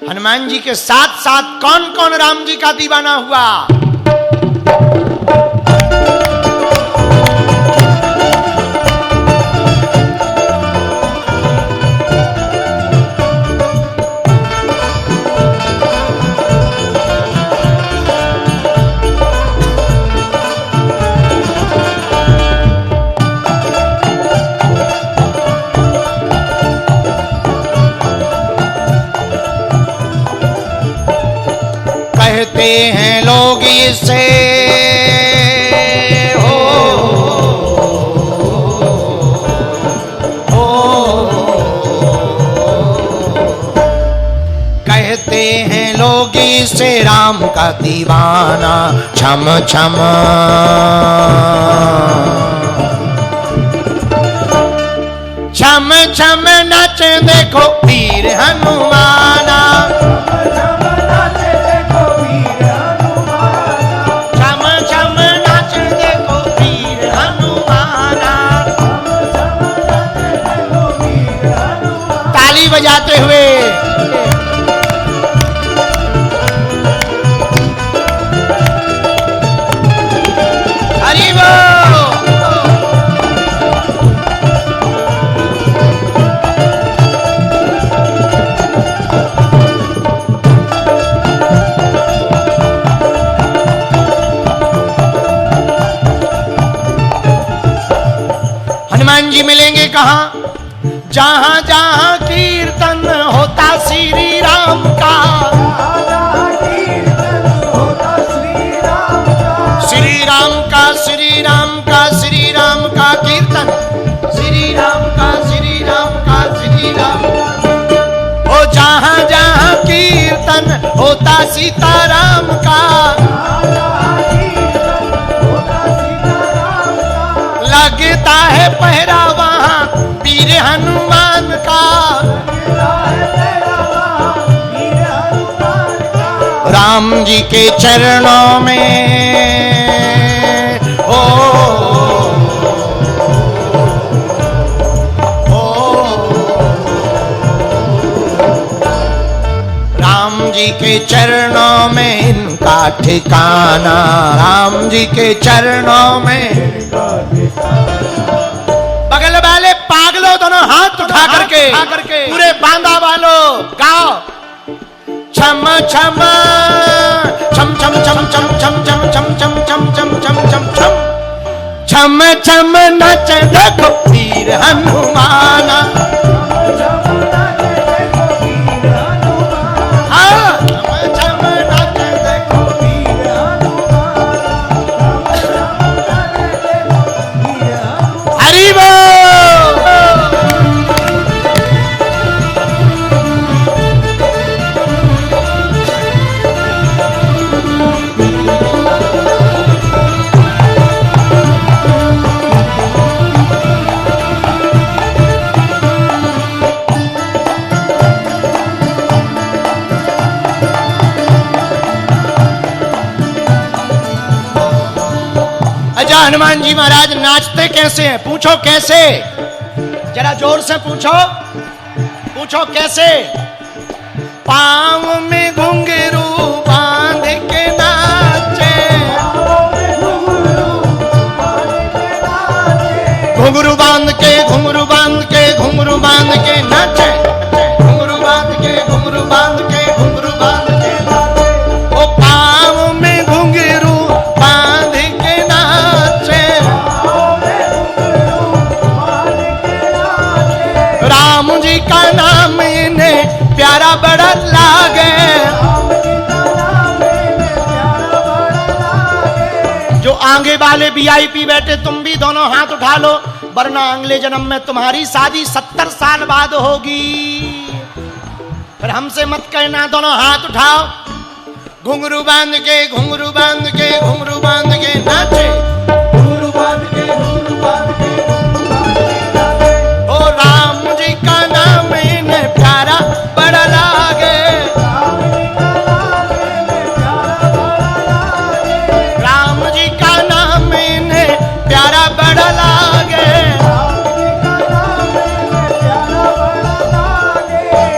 हनुमान जी के साथ साथ कौन कौन राम जी का दीवाना हुआ? कहते हैं लोग इसे कहते हैं लोग इसे राम का दीवाना। छम छम छम छम नाच देखो वीर हनुमाना। बजाते हुए हरि बोल। हनुमान जी मिलेंगे कहाँ? जहां जहां कीर्तन होता श्री राम का, श्री राम का श्री राम का श्री राम का कीर्तन, श्री राम का श्री राम का श्री राम। ओ जहां जहां कीर्तन होता सीताराम का, लगता है पहरा वहां वीर हनुमान का। राम जी के चरणों में ओ राम जी के चरणों में इनका ठिकाना। राम जी के चरणों में बगल वाले पागलों दोनों हाथ उठा करके पूरे बांदा वालों गाओ। छम छम छम छम छम छम छम छम छम छम छम छम छम छम छम छम छम नच देखो वीर हनुमाना। हनुमान जी महाराज नाचते कैसे हैं? पूछो कैसे, जरा जोर से पूछो, पूछो कैसे? पाँव में घुंघरू बांध के नाचे, घुंघरू बांध के घुंघरू बांध के घुंघरू बांध के नाचे, घुंघरू बांध के घुंघरू बांध के घुंघरू बांध के। ओ पाँव में घुंघरू बांध के नाचे, राम जी का नाम इन्हें प्यारा बड़ा लागे। जो आगे वाले वीआईपी बैठे तुम भी दोनों हाथ उठा लो, वरना अगले जन्म में तुम्हारी शादी 70 साल बाद होगी। फिर हमसे मत कहना, दोनों हाथ उठाओ। घुंघरू बांध के घुंघरू बांध के घुंघरू बांध के नाचे, घुंघरू बांध के घुंघरू बांध के नाचे। ओ राम जी का नाम इन्हें प्यारा बड़ा लागे, राम जी का नाम इन्हें प्यारा बड़ा लागे।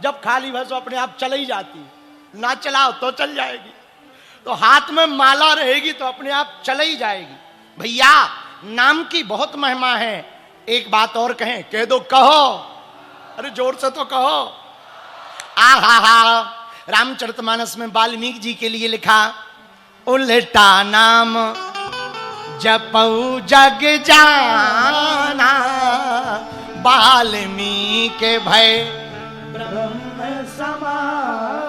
जब खाली भैंस अपने आप चल ही जाती, ना चलाओ तो चल जाएगी, तो हाथ में माला रहेगी तो अपने आप चल ही जाएगी। भैया नाम की बहुत महिमा है। एक बात और कहें, कह दो, कहो, अरे जोर से तो कहो। आहा, रामचरितमानस में वाल्मीकि जी के लिए लिखा, उल्टा नाम जपऊ जग जाना, वाल्मीकि भय ब्रह्म समान।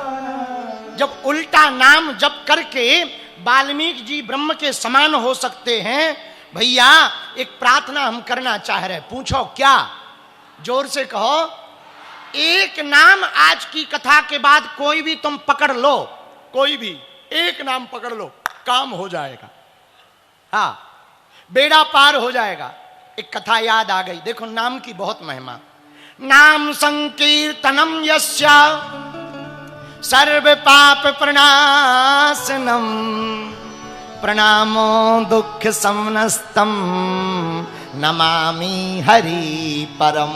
जब उल्टा नाम जप करके वाल्मीकि जी ब्रह्म के समान हो सकते हैं। भैया एक प्रार्थना हम करना चाह रहे, पूछो क्या? जोर से कहो। एक नाम आज की कथा के बाद कोई भी तुम पकड़ लो, कोई भी एक नाम पकड़ लो, काम हो जाएगा। हाँ, बेड़ा पार हो जाएगा। एक कथा याद आ गई, देखो नाम की बहुत महिमा। नाम संकीर्तनम यस्य सर्व पाप प्रणाशनम, प्रणामो दुख समनस्तम, नमामि हरि परम।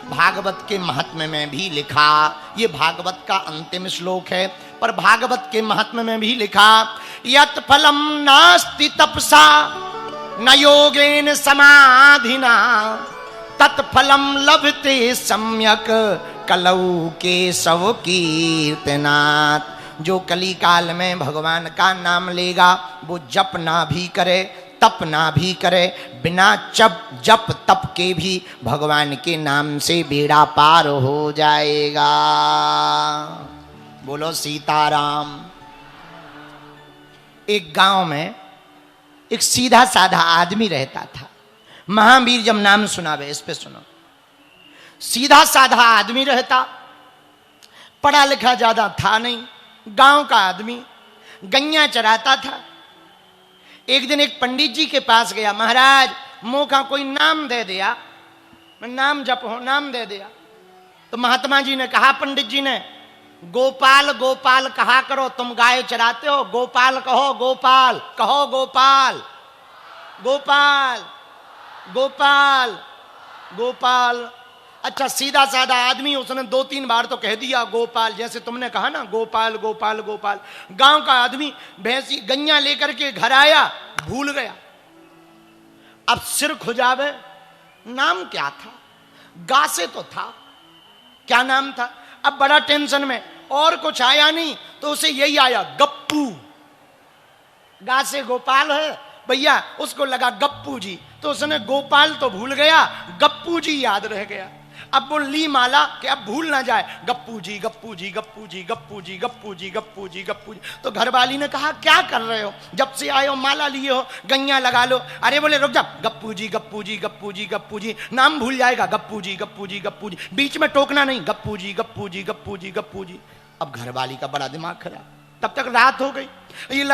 भागवत के महात्म्य में भी लिखा, ये भागवत का अंतिम श्लोक है, पर भागवत के महात्म्य में भी लिखा, यत् फलम नास्ति तपसा न योगेन समाधिना, तत्फलम लभते सम्यक कलौ केशव कीर्तनात्। जो कली काल में भगवान का नाम लेगा वो जप ना भी करे, तप ना भी करे, बिना जप तप के भी भगवान के नाम से बेड़ा पार हो जाएगा। बोलो सीताराम। एक गांव में एक सीधा साधा आदमी रहता था। महावीर जब नाम सुनावे, इस पे सुनो। सीधा साधा आदमी रहता, पढ़ा लिखा ज्यादा था नहीं, गांव का आदमी, गैया चराता था। एक दिन एक पंडित जी के पास गया, महाराज मुंह का कोई नाम दे दिया, नाम जप हो, नाम दे दिया। तो महात्मा जी ने कहा, पंडित जी ने, गोपाल गोपाल कहा करो, तुम गाय चराते हो, गोपाल कहो, गोपाल कहो, गोपाल गोपाल गोपाल गोपाल। अच्छा सीधा साधा आदमी, उसने 2-3 बार तो कह दिया गोपाल, जैसे तुमने कहा ना गोपाल गोपाल गोपाल। गांव का आदमी भैंसी गैया लेकर के घर आया, भूल गया। अब सिर खुजावे, नाम क्या था? गा से तो था, क्या नाम था? अब बड़ा टेंशन में, और कुछ आया नहीं तो उसे यही आया, गप्पू। गा से गोपाल है भैया, उसको लगा गप्पू जी, तो उसने गोपाल तो भूल गया, गप्पू जी याद रह गया। अब वो ली माला कि अब भूल ना जाए, गप्पू जी गप्पू जी गप्पू जी गप्पू जी गप्पू जी गप्पू जी गप्पू जी। तो घरवाली ने कहा, क्या कर रहे हो? जब से आए हो माला लिए हो, गैया लगा लो। अरे बोले रुक जा, गप्पू जी गप्पू जी गप्पू जी गप्पू जी, नाम भूल जाएगा, गप्पू जी गप्पू जी गप्पू जी, बीच में टोकना नहीं, गप्पू जी गप्पू जी गप्पू जी गप्पू जी। अब घरवाली का बड़ा दिमाग खराब। तब तक रात हो गई। ये